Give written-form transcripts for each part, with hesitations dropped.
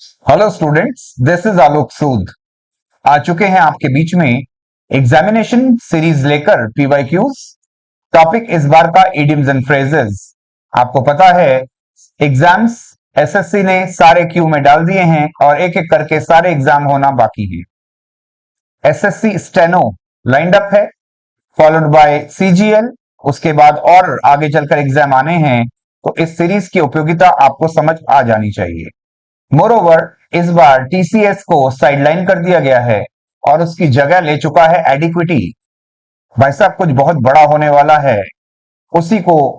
Hello students, this is आलोक सूद। आ चुके हैं आपके बीच में एग्जामिनेशन सीरीज लेकर पीवाईक्यूज। टॉपिक इस बार का इडियम्स एंड फ्रेजेस। आपको पता है एग्जाम्स एसएससी ने सारे क्यू में डाल दिए हैं और एक एक करके सारे एग्जाम होना बाकी हैं। एसएससी स्टेनो लाइंड अप है, फॉलोड बाय सीजीएल, उसके बाद और आगे चलकर एग्जाम आने हैं। तो इस सीरीज की उपयोगिता आपको समझ आ जानी चाहिए। मोरोवर इस बार टीसीएस को साइडलाइन कर दिया गया है और उसकी जगह ले चुका है एडिक्विटी। भाई साहब, कुछ बहुत बड़ा होने वाला है, उसी को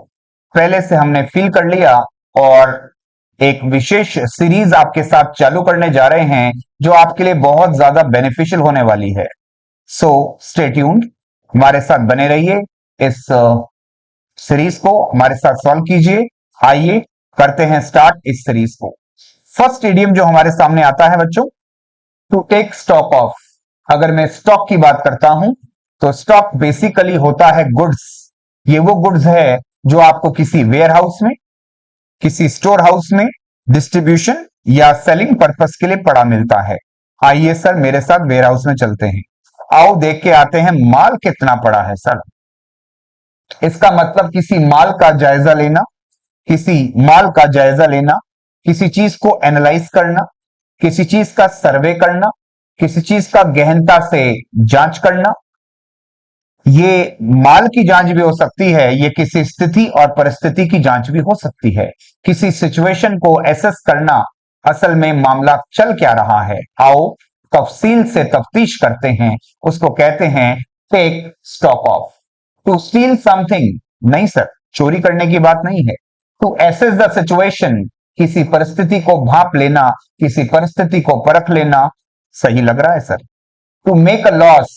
पहले से हमने फील कर लिया और एक विशेष सीरीज आपके साथ चालू करने जा रहे हैं जो आपके लिए बहुत ज्यादा बेनिफिशियल होने वाली है। सो स्टे ट्यून्ड, हमारे साथ बने रहिए, इस सीरीज को हमारे साथ सॉल्व कीजिए। आइए करते हैं स्टार्ट इस सीरीज को। फर्स्ट इडियम जो हमारे सामने आता है बच्चों, टू टेक स्टॉक ऑफ। अगर मैं स्टॉक की बात करता हूं तो स्टॉक बेसिकली होता है गुड्स। ये वो गुड्स है जो आपको किसी वेयर हाउस में, किसी स्टोर हाउस में डिस्ट्रीब्यूशन या सेलिंग पर्पस के लिए पड़ा मिलता है। आइए सर मेरे साथ वेयर हाउस में चलते हैं, आओ देख के आते हैं माल कितना पड़ा है सर। इसका मतलब किसी माल का जायजा लेना, किसी माल का जायजा लेना, किसी चीज को एनालाइज करना, किसी चीज का सर्वे करना, किसी चीज का गहनता से जांच करना। ये माल की जांच भी हो सकती है, ये किसी स्थिति और परिस्थिति की जांच भी हो सकती है। किसी सिचुएशन को एसेस करना, असल में मामला चल क्या रहा है, आओ तफसील से तफ्तीश करते हैं। उसको कहते हैं take stock of. To steal something, नहीं सर, चोरी करने की बात नहीं है। टू एसेस द सिचुएशन, किसी परिस्थिति को भांप लेना, किसी परिस्थिति को परख लेना। सही लग रहा है sir. To make a loss,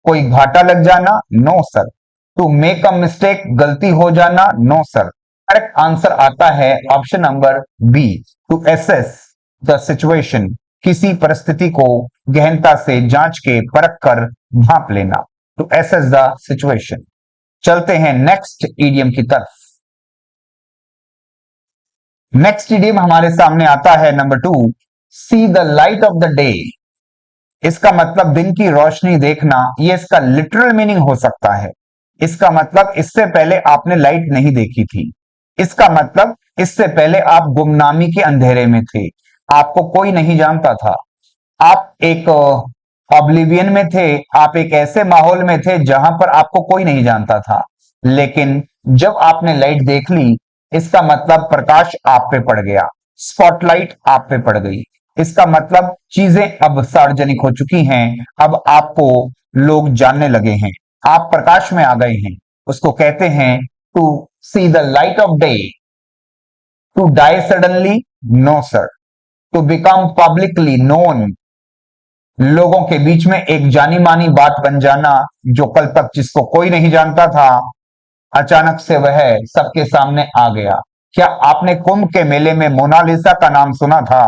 कोई घाटा लग जाना, no sir. To make a mistake, गलती हो जाना, नो सर। करेक्ट आंसर आता है option number B, to assess the situation, किसी परिस्थिति को गहनता से जांच के परख कर भांप लेना। To assess the situation. चलते हैं नेक्स्ट ईडियम की तरफ। नेक्स्ट ईडियम हमारे सामने आता है number 2, C the light of the day. इसका मतलब दिन की रोशनी देखना, ये इसका लिटरल मीनिंग हो सकता है। इसका मतलब इससे पहले आपने लाइट नहीं देखी थी। इसका मतलब इससे पहले आप गुमनामी के अंधेरे में थे, आपको कोई नहीं जानता था। आप एक ऑब्लिवियन में थे, आप एक ऐसे माहौल में थे जहां पर आपको कोई नहीं जानता था। लेकिन जब आपने लाइट देख ली, इसका मतलब प्रकाश आप पे पड़ गया, स्पॉटलाइट आप पे पड़ गई। इसका मतलब चीजें अब सार्वजनिक हो चुकी हैं, अब आपको लोग जानने लगे हैं, आप प्रकाश में आ गए हैं। उसको कहते हैं to see the light of day. To die suddenly, no sir. To become publicly known, लोगों के बीच में एक जानी मानी बात बन जाना, जो कल तक जिसको कोई नहीं जानता था, अचानक से वह सबके सामने आ गया। क्या आपने कुंभ के मेले में मोनालिसा का नाम सुना था?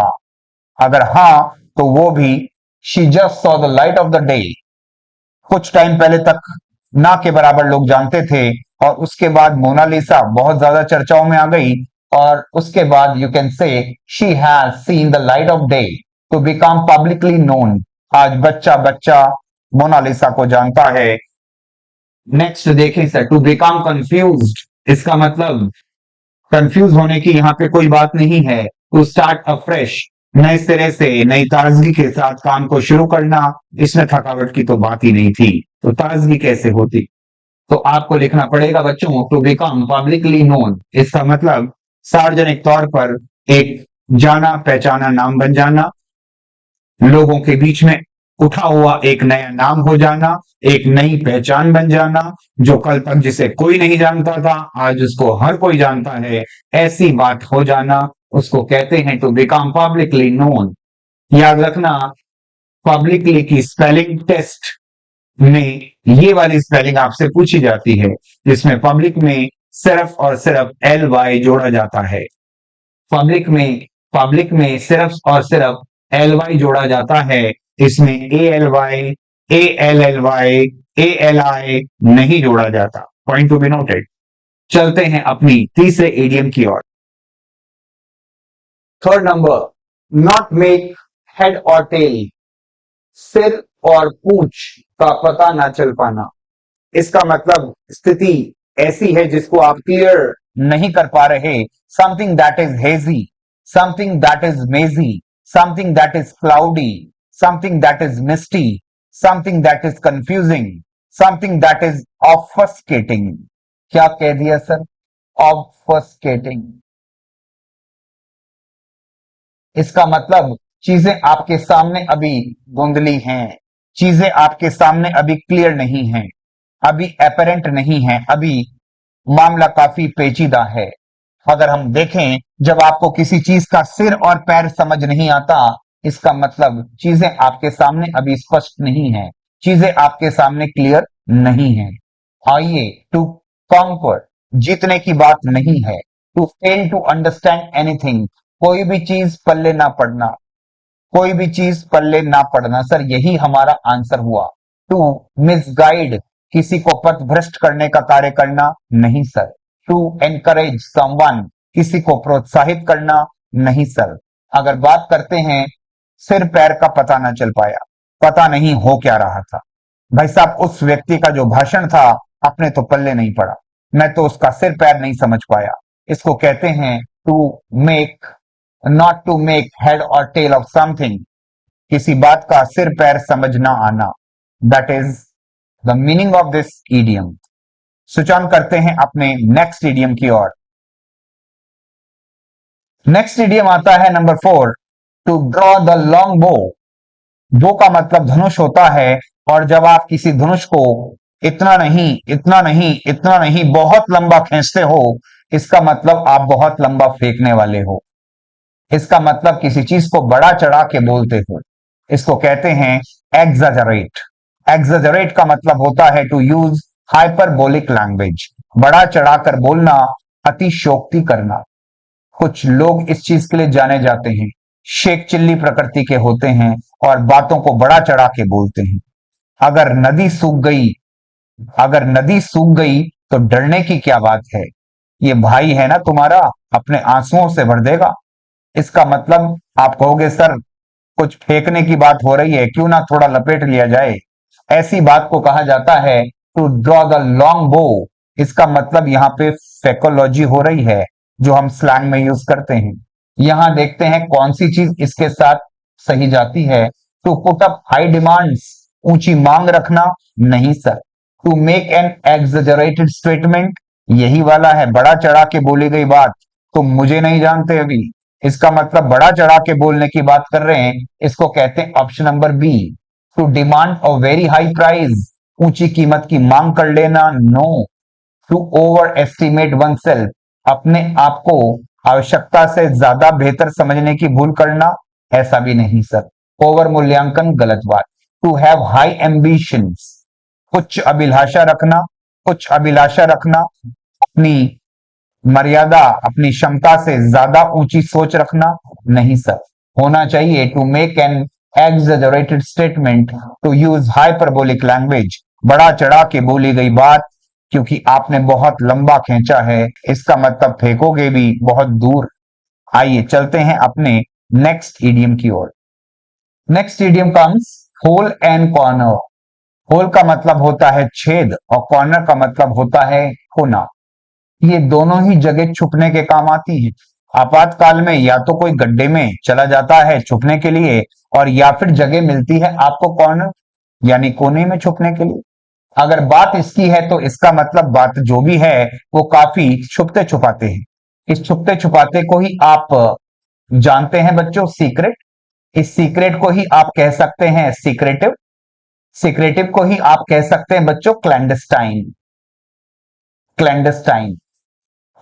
अगर हां, तो वो भी she just saw the light of the day. कुछ टाइम पहले तक ना के बराबर लोग जानते थे और उसके बाद मोनालिसा बहुत ज्यादा चर्चाओं में आ गई और उसके बाद you can say she has seen the light of day, to become publicly known. आज बच्चा बच्चा मोनालिसा को जानता है। नेक्स्ट देखें सर, टू बिकम कंफ्यूज्ड। इसका मतलब कंफ्यूज होने की यहाँ पे कोई बात नहीं है। टू स्टार्ट अफ्रेश, नए सिरे से नई ताजगी के साथ काम को शुरू करना। इसमें थकावट की तो बात ही नहीं थी, तो ताजगी कैसे होती। तो आपको लिखना पड़ेगा बच्चों, टू बिकम पब्लिकली नोन। इसका मतलब सार्वजनिक तौर पर एक जाना पहचाना नाम बन जाना, लोगों के बीच में उठा हुआ एक नया नाम हो जाना, एक नई पहचान बन जाना। जो कल तक जिसे कोई नहीं जानता था, आज उसको हर कोई जानता है, ऐसी बात हो जाना, उसको कहते हैं टू बिकम पब्लिकली नोन। याद रखना, पब्लिकली की स्पेलिंग टेस्ट में ये वाली स्पेलिंग आपसे पूछी जाती है, जिसमें पब्लिक में सिर्फ और सिर्फ एल वाई जोड़ा जाता है। पब्लिक में सिर्फ और सिर्फ एल वाई जोड़ा जाता है। इसमें A L Y, A L Y, A L I नहीं जोड़ा जाता। Point to be noted. चलते हैं अपनी तीसरे इडियम की ओर। Third number, not make head और टेल, सिर और पूंछ का पता ना चल पाना। इसका मतलब स्थिति ऐसी है जिसको आप क्लियर नहीं कर पा रहे। Something that is hazy, something that is mazy, something that is cloudy, something that is misty, something that is confusing, something that is obfuscating. क्या कह दिया सर? ऑफस्केटिंग। इसका मतलब चीजें आपके सामने अभी धुंधली हैं, चीजें आपके सामने अभी क्लियर नहीं हैं, अभी एपरेंट नहीं है, अभी मामला काफी पेचीदा है। अगर हम देखें, जब आपको किसी चीज का सिर और पैर समझ नहीं आता, इसका मतलब चीजें आपके सामने अभी स्पष्ट नहीं है, चीजें आपके सामने क्लियर नहीं है। आइए, टू कॉन्कर, जीतने की बात नहीं है। To fail to understand anything, कोई भी चीज पल्ले ना पड़ना, कोई भी चीज पल्ले ना पड़ना। सर यही हमारा आंसर हुआ। टू मिसगाइड, किसी को पथ भ्रष्ट करने का कार्य करना नहीं सर। टू एनकरेज समवन, किसी को प्रोत्साहित करना नहीं सर। अगर बात करते हैं सिर पैर का, पता ना चल पाया, पता नहीं हो क्या रहा था। भाई साहब, उस व्यक्ति का जो भाषण था अपने तो पल्ले नहीं पड़ा, मैं तो उसका सिर पैर नहीं समझ पाया। इसको कहते हैं to make, not to make head और टेल ऑफ समथिंग, किसी बात का सिर पैर समझ ना आना। That is the meaning of this idiom. Switch on करते हैं अपने नेक्स्ट ईडियम की ओर। नेक्स्ट ईडियम आता है number 4, to draw the long bow. Bow का मतलब धनुष होता है, और जब आप किसी धनुष को इतना नहीं, इतना नहीं, इतना नहीं, बहुत लंबा खींचते हो, इसका मतलब आप बहुत लंबा फेंकने वाले हो। इसका मतलब किसी चीज को बड़ा चढ़ा के बोलते हो। इसको कहते हैं एग्जाजरेट। एग्जाजरेट का मतलब होता है टू यूज हाइपरबोलिक लैंग्वेज, बड़ा चढ़ाकर बोलना, अतिशयोक्ति करना। कुछ लोग इस चीज के लिए जाने जाते हैं, शेख चिल्ली प्रकृति के होते हैं और बातों को बड़ा चढ़ा के बोलते हैं। अगर नदी सूख गई, अगर नदी सूख गई तो डरने की क्या बात है, ये भाई है ना तुम्हारा, अपने आंसुओं से भर देगा। इसका मतलब आप कहोगे सर कुछ फेंकने की बात हो रही है, क्यों ना थोड़ा लपेट लिया जाए। ऐसी बात को कहा जाता है टू ड्रॉ द लॉन्ग बो। इसका मतलब यहाँ पे फेकोलॉजी हो रही है, जो हम स्लैंग में यूज करते हैं। यहां देखते हैं कौन सी चीज इसके साथ सही जाती है। To put up high demands, ऊंची मांग रखना नहीं sir. To make an exaggerated statement, यही वाला है बड़ा चढ़ा के बोली गई बात, तुम मुझे नहीं जानते अभी। इसका मतलब बड़ा चढ़ा के बोलने की बात कर रहे हैं, इसको कहते हैं option number B. To demand a very high price, ऊंची कीमत की मांग कर लेना, no. To overestimate oneself, अपने आप को आवश्यकता से ज्यादा बेहतर समझने की भूल करना, ऐसा भी नहीं सर। ओवर मूल्यांकन गलत बात। टू हैव हाई एम्बिशंस, उच्च अभिलाषा रखना, उच्च अभिलाषा रखना, अपनी मर्यादा, अपनी क्षमता से ज्यादा ऊंची सोच रखना नहीं सर। होना चाहिए to make an exaggerated statement, to use hyperbolic language, बड़ा चढ़ा के बोली गई बात, क्योंकि आपने बहुत लंबा खींचा है, इसका मतलब फेंकोगे भी बहुत दूर। आइए चलते हैं अपने नेक्स्ट ईडियम की ओर। Next idiom comes hole and corner. Hole का मतलब होता है छेद और कॉर्नर का मतलब होता है कोना। ये दोनों ही जगह छुपने के काम आती हैं। आपातकाल में या तो कोई गड्ढे में चला जाता है छुपने के लिए, और या फिर जगह मिलती है आपको कॉर्नर यानी कोने में छुपने के लिए। अगर बात इसकी है तो इसका मतलब बात जो भी है वो काफी छुपते छुपाते हैं। इस छुपते छुपाते को ही आप जानते हैं बच्चों, सीक्रेट। इस सीक्रेट को ही आप कह सकते हैं सीक्रेटिव। सीक्रेटिव को ही आप कह सकते हैं बच्चों क्लैंडस्टाइन। क्लैंडस्टाइन,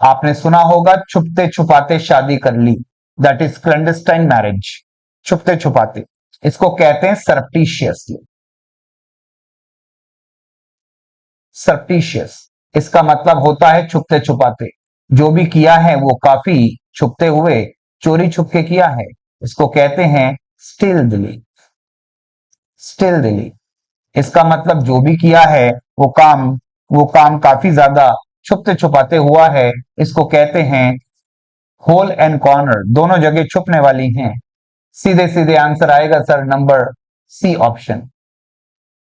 आपने सुना होगा छुपते छुपाते शादी कर ली, दैट इज क्लैंडस्टाइन मैरिज। छुपते छुपाते, इसको कहते हैं सरप्टिशियसली। सरप्टिशियस, इसका मतलब होता है छुपते छुपाते, जो भी किया है वो काफी छुपते हुए, चोरी छुपके किया है। इसको कहते हैं स्टिल्थली। स्टिल्थली, इसका मतलब जो भी किया है वो काम काफी ज्यादा छुपते छुपाते हुआ है। इसको कहते हैं होल एंड कॉर्नर, दोनों जगह छुपने वाली हैं। सीधे सीधे आंसर आएगा sir number C option.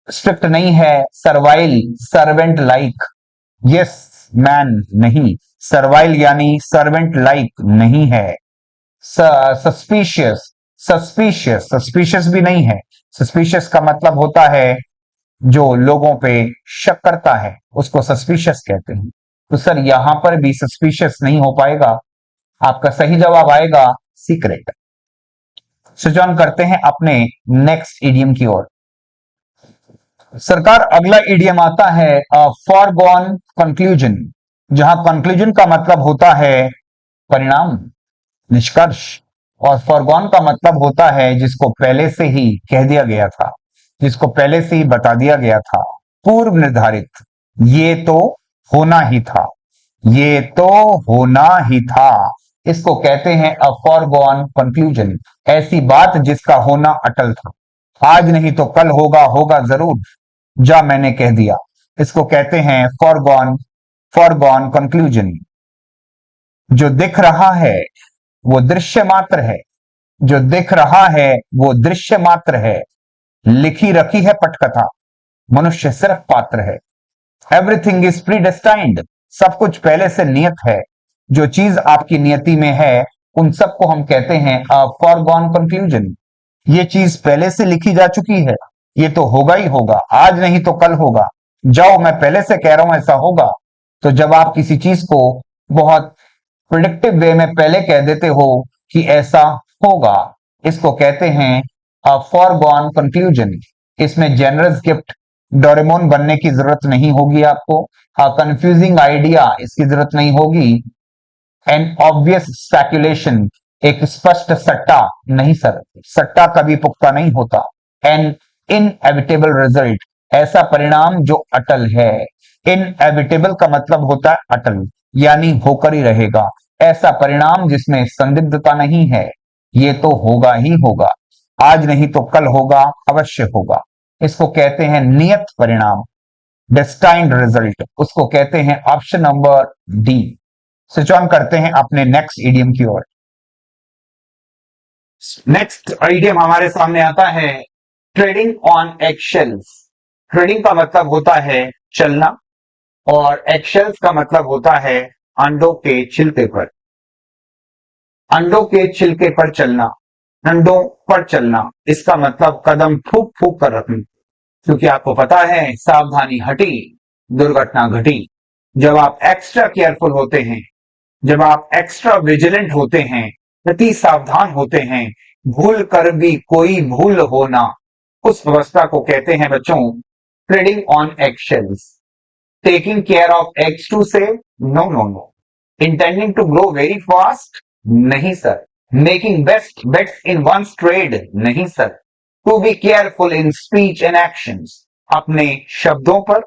Strict नहीं है, servile, servant like, yes man नहीं, सर्वाइल यानी सर्वेंट लाइक नहीं है। सस्पिशियस, सस्पिशियस, सस्पिशियस भी नहीं है। सस्पिशियस का मतलब होता है जो लोगों पे शक करता है, उसको सस्पिशियस कहते हैं। तो सर यहां पर भी सस्पिशियस नहीं हो पाएगा, आपका सही जवाब आएगा सीक्रेट। स्विच ऑन करते हैं अपने नेक्स्ट इडियम की ओर। सरकार अगला इडियम आता है फॉरगॉन कंक्लूजन, जहां कंक्लूजन का मतलब होता है परिणाम, निष्कर्ष, और फॉरगॉन का मतलब होता है जिसको पहले से ही कह दिया गया था, जिसको पहले से ही बता दिया गया था, पूर्व निर्धारित, ये तो होना ही था, ये तो होना ही था। इसको कहते हैं अ फॉरगॉन कंक्लूजन, ऐसी बात जिसका होना अटल था, आज नहीं तो कल होगा, होगा जरूर, जा मैंने कह दिया। इसको कहते हैं फॉरगॉन, फॉरगॉन कंक्लूजन। जो दिख रहा है वो दृश्य मात्र है, जो दिख रहा है वो दृश्य मात्र है, लिखी रखी है पटकथा, मनुष्य सिर्फ पात्र है। एवरीथिंग इज प्रीडेस्टाइंड, सब कुछ पहले से नियत है, जो चीज आपकी नियति में है उन सबको हम कहते हैं अ फॉरगॉन कंक्लूजन। ये चीज पहले से लिखी जा चुकी है, ये तो होगा ही होगा, आज नहीं तो कल होगा, जाओ मैं पहले से कह रहा हूं ऐसा होगा। तो जब आप किसी चीज को बहुत प्रिडिक्टिव वे में पहले कह देते हो कि ऐसा होगा, इसको कहते हैं अ फॉरगॉन कंक्लूजन। इसमें जेनरस गिफ्ट डोरेमोन बनने की जरूरत नहीं होगी आपको, कंफ्यूजिंग आइडिया इसकी जरूरत नहीं होगी, एन ऑब्वियस स्पेकुलेशन एक स्पष्ट सट्टा नहीं सर, सट्टा कभी पुख्ता नहीं होता। एन इनएविटेबल रिजल्ट ऐसा परिणाम जो अटल है, इनएविटेबल का मतलब होता है अटल, यानी होकर ही रहेगा, ऐसा परिणाम जिसमें संदिग्धता नहीं है, ये तो होगा ही होगा, आज नहीं तो कल होगा, अवश्य होगा। इसको कहते हैं नियत परिणाम, डेस्टाइन्ड रिजल्ट, उसको कहते हैं option number D. Switch on करते हैं अपने नेक्स्ट इडियम की ओर। नेक्स्ट आइडियम हमारे सामने आता है ट्रेडिंग ऑन एक्शेल्स। ट्रेडिंग का मतलब होता है चलना, और एक्शेल्स का मतलब होता है अंडों के छिलके पर, अंडों के छिलके पर चलना, अंडों पर चलना, इसका मतलब कदम फूक फूक कर रखना, क्योंकि आपको पता है सावधानी हटी दुर्घटना घटी। जब आप एक्स्ट्रा केयरफुल होते हैं, जब आप एक्स्ट्रा विजिलेंट होते हैं, अति सावधान होते हैं, भूल कर भी कोई भूल होना, उस अवस्था को कहते हैं बच्चों treading on eggshells. Taking care of ex to से no no no, intending to grow very fast नहीं sir, making best bets in ones trade नहीं sir, to be careful in speech and actions, अपने शब्दों पर,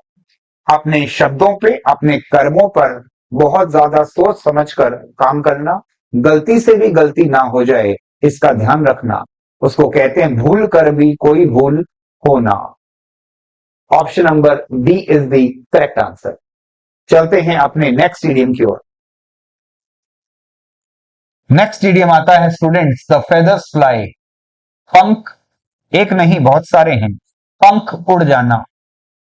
अपने शब्दों पे, अपने कर्मों पर बहुत ज्यादा सोच समझकर काम करना, गलती से भी गलती ना हो जाए इसका ध्यान रखना, उसको कहते हैं भूल कर भी कोई भूल होना। Option number D is the correct answer. चलते हैं अपने नेक्स्ट इडियम की ओर। नेक्स्ट इडियम आता है स्टूडेंट्स द फेदर्स फ्लाई। पंख एक नहीं बहुत सारे हैं, पंख उड़ जाना।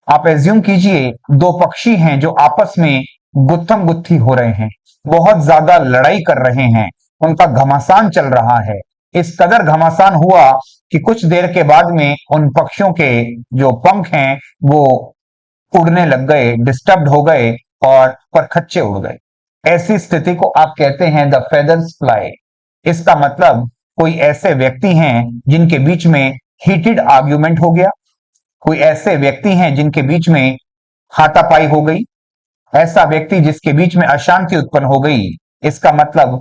आप एज्यूम कीजिए दो पक्षी हैं जो आपस में गुत्थम गुत्थी हो रहे हैं, बहुत ज्यादा लड़ाई कर रहे हैं, उनका घमासान चल रहा है, इस कदर घमासान हुआ कि कुछ देर के बाद में उन पक्षियों के जो पंख हैं वो उड़ने लग गए, डिस्टर्ब हो गए और परखच्चे उड़ गए। ऐसी स्थिति को आप कहते हैं द फेदर्स फ्लाई। इसका मतलब कोई ऐसे व्यक्ति हैं जिनके बीच में हीटेड आर्ग्यूमेंट हो गया, कोई ऐसे व्यक्ति हैं जिनके बीच में हाथापाई हो गई, ऐसा व्यक्ति जिसके बीच में अशांति उत्पन्न हो गई, इसका मतलब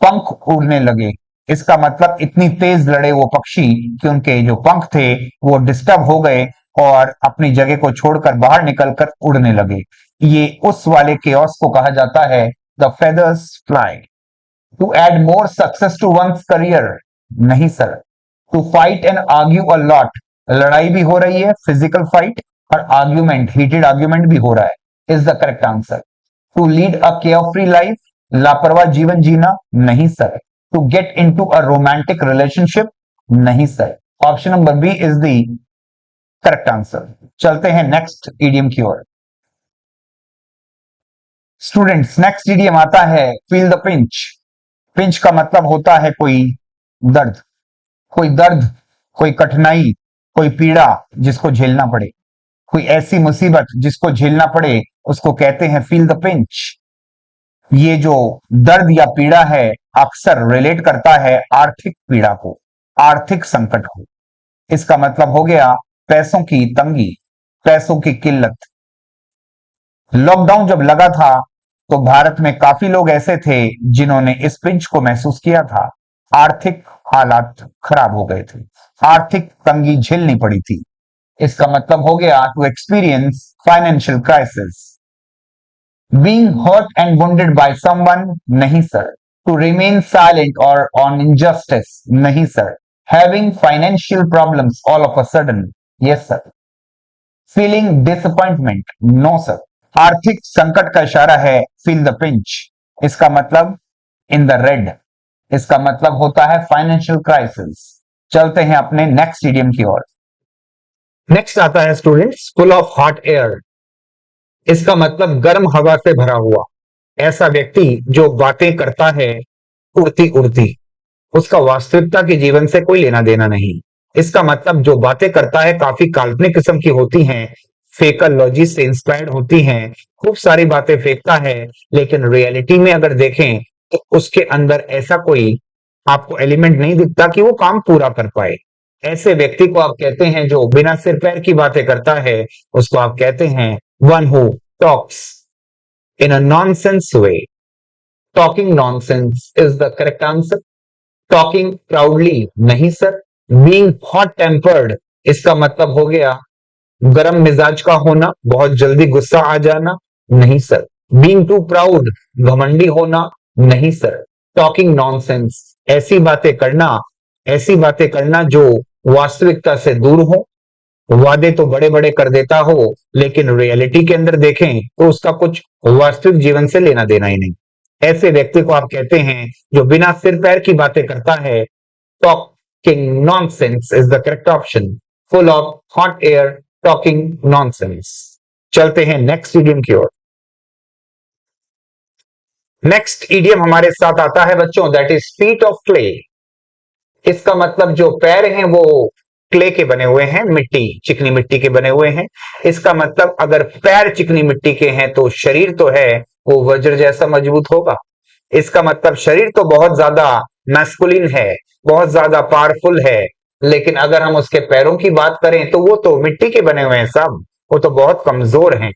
पंख उड़ने लगे, इसका मतलब इतनी तेज लड़े वो पक्षी कि उनके जो पंख थे वो डिस्टर्ब हो गए और अपनी जगह को छोड़कर बाहर निकलकर उड़ने लगे। ये उस वाले केओस को कहा जाता है the feathers fly. To add more success to one's career नहीं sir, to fight and argue a lot, लड़ाई भी हो रही है फिजिकल फाइट और आर्ग्यूमेंट हीटेड आर्ग्यूमेंट भी हो रहा है, is the correct answer. To lead a carefree life, लापरवाह जीवन जीना नहीं sir, to get into a romantic relationship? नहीं sir, option number B is the correct answer. चलते हैं नेक्स्ट इडियम की ओर। स्टूडेंट्स, नेक्स्ट इडियम आता है फील द पिंच। पिंच का मतलब होता है कोई दर्द, कोई दर्द, कोई कठिनाई, कोई पीड़ा जिसको झेलना पड़े, कोई ऐसी मुसीबत जिसको झेलना पड़े, उसको कहते हैं फील द पिंच। ये जो दर्द या पीड़ा है अक्सर रिलेट करता है आर्थिक पीड़ा को, आर्थिक संकट को। इसका मतलब हो गया पैसों की तंगी, पैसों की किल्लत। लॉकडाउन जब लगा था तो भारत में काफी लोग ऐसे थे जिन्होंने इस पिंच को महसूस किया था। आर्थिक हालात खराब हो गए थे, आर्थिक तंगी झेलनी पड़ी थी। इसका मतलब हो गया to experience financial crisis. Being hurt and wounded by someone? नहीं सर। टू रिमेन साइलेंट और ऑन इनजस्टिस? नहीं sir. Having financial problems all of a sudden? Yes sir. Feeling disappointment? No sir. आर्थिक संकट का इशारा है फील द पिंच। इसका मतलब इन द रेड। इसका मतलब होता है फाइनेंशियल क्राइसिस। चलते हैं अपने नेक्स्ट इडियम की ओर। नेक्स्ट आता है students full of hot air. इसका मतलब गर्म हवा से भरा हुआ। ऐसा व्यक्ति जो बातें करता है उड़ती उड़ती, उसका वास्तविकता के जीवन से कोई लेना देना नहीं। इसका मतलब जो बातें करता है काफी काल्पनिक किस्म की होती हैं, फेकलॉजी से इंस्पायर्ड होती हैं, खूब सारी बातें फेंकता है, लेकिन रियलिटी में अगर देखें तो उसके अंदर ऐसा कोई आपको एलिमेंट नहीं दिखता कि वो काम पूरा कर पाए। ऐसे व्यक्ति को आप कहते हैं जो बिना सिर पैर की बातें करता है, उसको आप कहते हैं one who talks in a nonsense way. Talking nonsense is the correct answer. Talking proudly? नहीं सर। बीइंग हॉट टेम्पर्ड, इसका मतलब हो गया गरम मिजाज का होना, बहुत जल्दी गुस्सा आ जाना? नहीं सर। बीइंग टू प्राउड, घमंडी होना? नहीं सर। टॉकिंग नॉनसेंस, ऐसी बातें करना जो वास्तविकता से दूर हो। वादे तो बड़े बड़े कर देता हो, लेकिन रियलिटी के अंदर देखें तो उसका कुछ वास्तविक जीवन से लेना देना ही नहीं। ऐसे व्यक्ति को आप कहते हैं जो बिना सिर पैर की बातें करता है। Talking nonsense is the correct option. Full of hot air, talking nonsense. चलते हैं नेक्स्ट इडियम की ओर। नेक्स्ट इडियम हमारे साथ आता है बच्चों, that is feet of clay. इसका मतलब जो पैर हैं वो क्ले के बने हुए हैं, मिट्टी, चिकनी मिट्टी के बने हुए हैं। इसका मतलब अगर पैर चिकनी मिट्टी के हैं तो शरीर तो है वो वज्र जैसा मजबूत होगा। इसका मतलब शरीर तो बहुत ज्यादा मैस्कुलिन है, बहुत ज्यादा पावरफुल है, लेकिन अगर हम उसके पैरों की बात करें तो वो तो मिट्टी के बने हुए हैं सब, वो तो बहुत कमजोर हैं।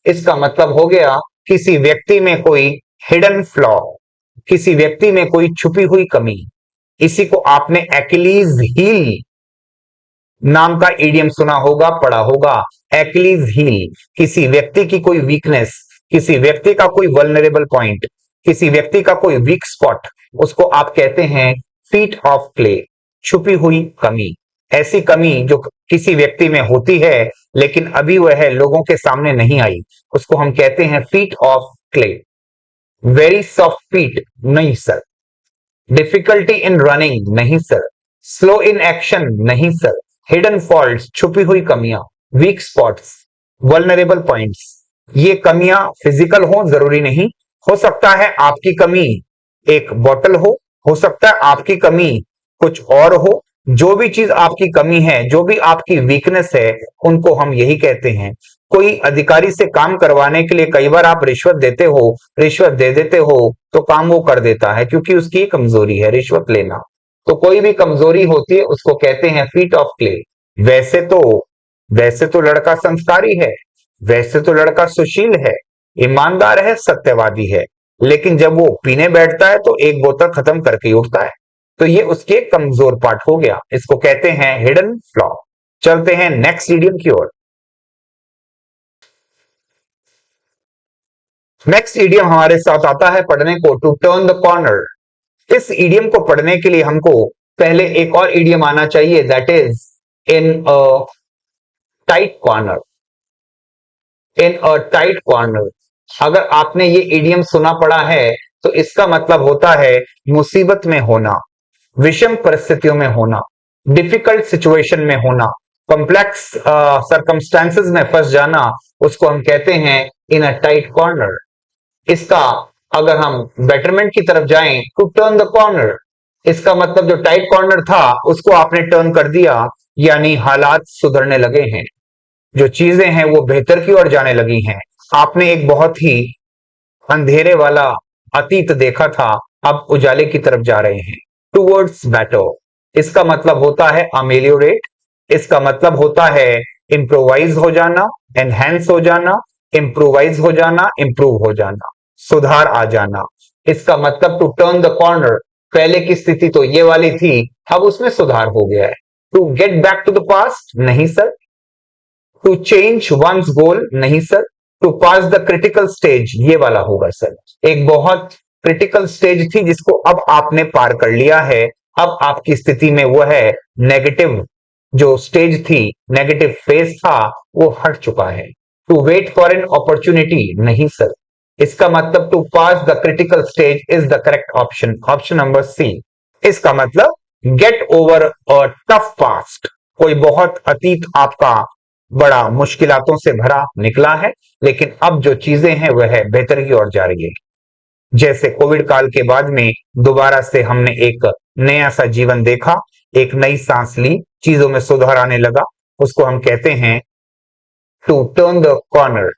इसका मतलब हो गया किसी व्यक्ति में कोई हिडन फ्लॉ, किसी व्यक्ति में कोई छुपी हुई कमी। इसी को आपने एक्लीज हील नाम का इडियम सुना होगा, पढ़ा होगा। एक्लीज हील, किसी व्यक्ति की कोई वीकनेस, किसी व्यक्ति का कोई वल्नरेबल पॉइंट, किसी व्यक्ति का कोई वीक स्पॉट, उसको आप कहते हैं फीट ऑफ क्ले, छुपी हुई कमी। ऐसी कमी जो किसी व्यक्ति में होती है लेकिन अभी वह लोगों के सामने नहीं आई, उसको हम कहते हैं feet of clay. Very soft feet? नहीं सर। Difficulty in running? नहीं सर। Slow in action? नहीं सर। हिडन फॉल्ट्स, छुपी हुई कमियां, वीक स्पॉट्स, वल्नरेबल पॉइंट्स, ये कमियां फिजिकल हो जरूरी नहीं। हो सकता है आपकी कमी एक बॉटल हो सकता है आपकी कमी कुछ और हो। जो भी चीज आपकी कमी है, जो भी आपकी वीकनेस है, उनको हम यही कहते हैं। कोई अधिकारी से काम करवाने के लिए कई बार आप रिश्वत देते हो, रिश्वत दे देते हो तो काम वो कर देता है क्योंकि उसकी कमजोरी है रिश्वत लेना। तो कोई भी कमजोरी होती है उसको कहते हैं फीट ऑफ क्ले। वैसे तो वैसे तो लड़का संस्कारी है, वैसे तो लड़का सुशील है, ईमानदार है, सत्यवादी है, लेकिन जब वो पीने बैठता है तो एक बोतल खत्म करके ही उठता है। तो ये उसके कमजोर पार्ट हो गया, इसको कहते हैं हिडन फ्लॉ। चलते हैं नेक्स्ट इडियम की ओर। नेक्स्ट इडियम हमारे साथ आता है पढ़ने को, टू टर्न द कॉर्नर। इस इडियम को पढ़ने के लिए हमको पहले एक और इडियम आना चाहिए, that is in a tight corner. In a tight corner, अगर आपने ये इडियम सुना पड़ा है तो इसका मतलब होता है मुसीबत में होना, विषम परिस्थितियों में होना, डिफिकल्ट सिचुएशन में होना, कॉम्प्लेक्स सर्कमस्टेंसेस में फंस जाना, उसको हम कहते हैं इन अ टाइट कॉर्नर। इसका अगर हम बेटरमेंट की तरफ जाएं टू टर्न द कॉर्नर, इसका मतलब जो टाइट कॉर्नर था उसको आपने टर्न कर दिया, यानी हालात सुधरने लगे हैं, जो चीजें हैं वो बेहतर की ओर जाने लगी हैं। आपने एक बहुत ही अंधेरे वाला अतीत देखा था, अब उजाले की तरफ जा रहे हैं, टूवर्ड्स बेटर। इसका मतलब होता है अमेलियोरेट, इसका मतलब होता है इंप्रोवाइज हो जाना, एनहेंस हो जाना, इंप्रोवाइज हो जाना, इंप्रूव हो जाना, सुधार आ जाना। इसका मतलब टू टर्न द कॉर्नर, पहले की स्थिति तो ये वाली थी, अब उसमें सुधार हो गया है। To get back to the past, नहीं sir. To change one's goal, नहीं sir. To pass the critical stage, ये वाला होगा सर। एक बहुत क्रिटिकल स्टेज थी जिसको अब आपने पार कर लिया है, अब आपकी स्थिति में वो है नेगेटिव, जो स्टेज थी, नेगेटिव फेज था, वो हट चुका है। To wait for an opportunity, नहीं सर। इसका मतलब to pass the critical stage is the correct option, option number C. इसका मतलब get over a tough past, कोई बहुत अतीत आपका बड़ा मुश्किलातों से भरा निकला है, लेकिन अब जो चीजें हैं वह है बेहतर की ओर जा रही है। जैसे कोविड काल के बाद में दोबारा से हमने एक नया सा जीवन देखा, एक नई सांस ली, चीजों में सुधार आने लगा, उसको हम कहते हैं to turn the corner,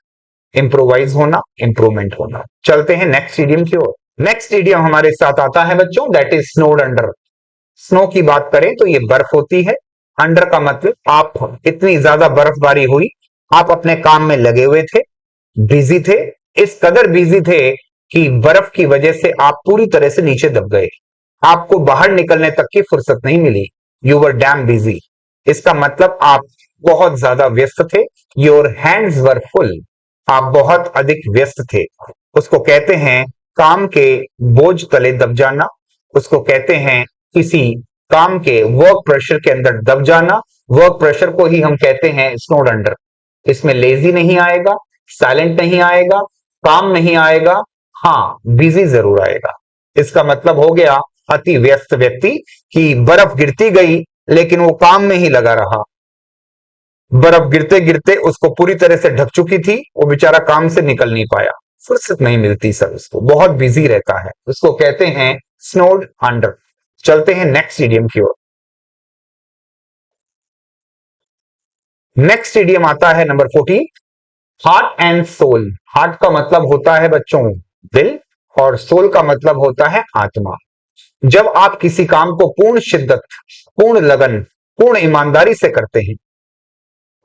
improvise होना, इंप्रूवमेंट होना। चलते हैं नेक्स्ट इडियम की ओर। नेक्स्ट इडियम हमारे साथ आता है बच्चों, दैट इज स्नोड अंडर। स्नो की बात करें तो ये बर्फ होती है, अंडर का मतलब आप इतनी ज्यादा बर्फबारी हुई, आप अपने काम में लगे हुए थे, बिजी थे, इस कदर बिजी थे कि बर्फ की वजह से आप पूरी तरह से नीचे दब गए, आपको बाहर निकलने तक की फुर्सत नहीं मिली। यू वर डैम बिजी, इसका मतलब आप बहुत ज्यादा व्यस्त थे। योर हैंड्स वर फुल, आप बहुत अधिक व्यस्त थे। उसको कहते हैं काम के बोझ तले दब जाना, उसको कहते हैं किसी काम के वर्क प्रेशर के अंदर दब जाना। वर्क प्रेशर को ही हम कहते हैं स्नोड अंडर। इसमें लेजी नहीं आएगा, साइलेंट नहीं आएगा, काम नहीं आएगा, हाँ बिजी जरूर आएगा। इसका मतलब हो गया अति व्यस्त व्यक्ति की बर्फ गिरती गई लेकिन वो काम में ही लगा रहा, बर्फ गिरते गिरते उसको पूरी तरह से ढक चुकी थी, वो बेचारा काम से निकल नहीं पाया, फुर्सत नहीं मिलती सर उसको, बहुत बिजी रहता है, उसको कहते हैं स्नोड अंडर। चलते हैं नेक्स्ट इडियम की ओर। नेक्स्ट इडियम आता है number 14, heart and soul. Heart का मतलब होता है बच्चों दिल, और सोल का मतलब होता है आत्मा। जब आप किसी काम को पूर्ण शिद्दत, पूर्ण लगन, पूर्ण ईमानदारी से करते हैं,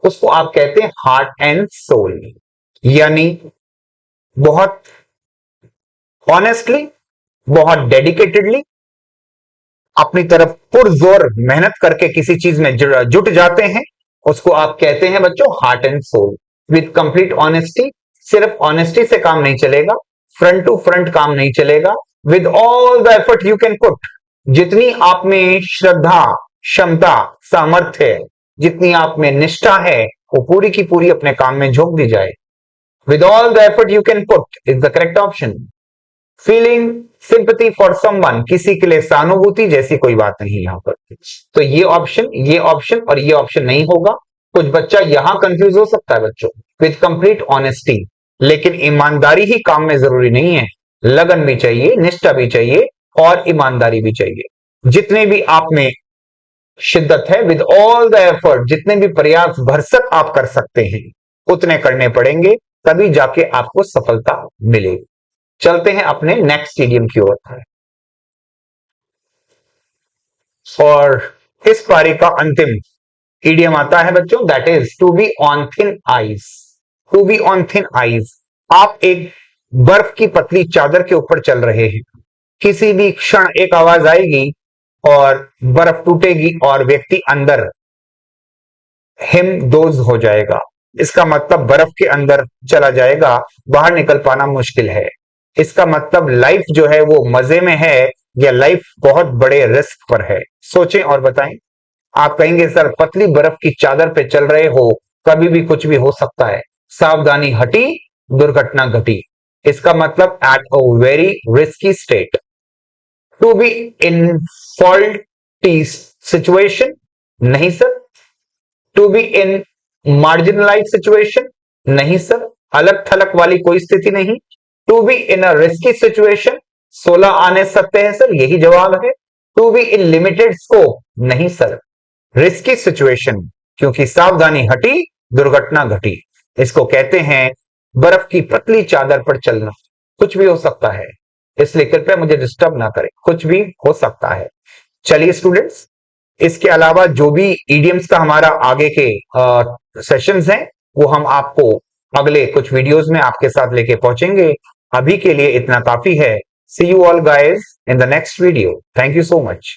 उसको आप कहते हैं हार्ट एंड सोल, यानी बहुत ऑनेस्टली, बहुत डेडिकेटेडली, अपनी तरफ पुरजोर मेहनत करके किसी चीज में जुट जाते हैं, उसको आप कहते हैं बच्चों heart and soul. With complete honesty, सिर्फ ऑनेस्टी से काम नहीं चलेगा, फ्रंट टू फ्रंट काम नहीं चलेगा। With all the effort you can put, जितनी आप में श्रद्धा, क्षमता, सामर्थ्य, जितनी आप में निष्ठा है, वो पूरी की पूरी अपने काम में झोंक दी जाए। With all the effort you can put is the correct option. Feeling sympathy for someone, किसी के लिए सहानुभूति जैसी कोई बात नहीं यहां पर, तो ये ऑप्शन और ये ऑप्शन नहीं होगा। कुछ बच्चा यहां कंफ्यूज हो सकता है बच्चों, विद कंप्लीट ऑनेस्टी, लेकिन ईमानदारी ही काम में जरूरी नहीं है, लगन भी चाहिए, निष्ठा भी चाहिए और ईमानदारी भी चाहिए। जितने भी आप में शिद्दत है, विद ऑल द एफर्ट, जितने भी प्रयास भरसक आप कर सकते हैं उतने करने पड़ेंगे, तभी जाके आपको सफलता मिलेगी। चलते हैं अपने नेक्स्ट इडियम की ओर, और इस पारी का अंतिम इडियम आता है बच्चों, that is to be on thin ice. To be on thin ice, आप एक बर्फ की पतली चादर के ऊपर चल रहे हैं, किसी भी क्षण एक आवाज आएगी और बर्फ टूटेगी और व्यक्ति अंदर हिमदोज हो जाएगा। इसका मतलब बर्फ के अंदर चला जाएगा, बाहर निकल पाना मुश्किल है। इसका मतलब लाइफ जो है वो मजे में है या लाइफ बहुत बड़े रिस्क पर है, सोचें और बताएं। आप कहेंगे सर पतली बर्फ की चादर पे चल रहे हो, कभी भी कुछ भी हो सकता है, सावधानी हटी दुर्घटना घटी। इसका मतलब at a very risky state. To be in faulty situation, नहीं sir. To be in marginalize situation, नहीं सर, अलग थलग वाली कोई स्थिति नहीं। To be in a risky situation, 16 आने सकते हैं सर, यही जवाब है। To be in limited scope, नहीं सर, रिस्की सिचुएशन, क्योंकि सावधानी हटी दुर्घटना घटी। इसको कहते हैं बर्फ की पतली चादर पर चलना। कुछ भी हो सकता है, इसलिए कृपया मुझे डिस्टर्ब ना करें, कुछ भी हो सकता है। चलिए स्टूडेंट्स, इसके अलावा जो भी इडियम्स का हमारा आगे के सेशंस हैं वो हम आपको अगले कुछ वीडियोस में आपके साथ लेके पहुंचेंगे। अभी के लिए इतना काफी है। See you all guys in the next video. Thank you so much.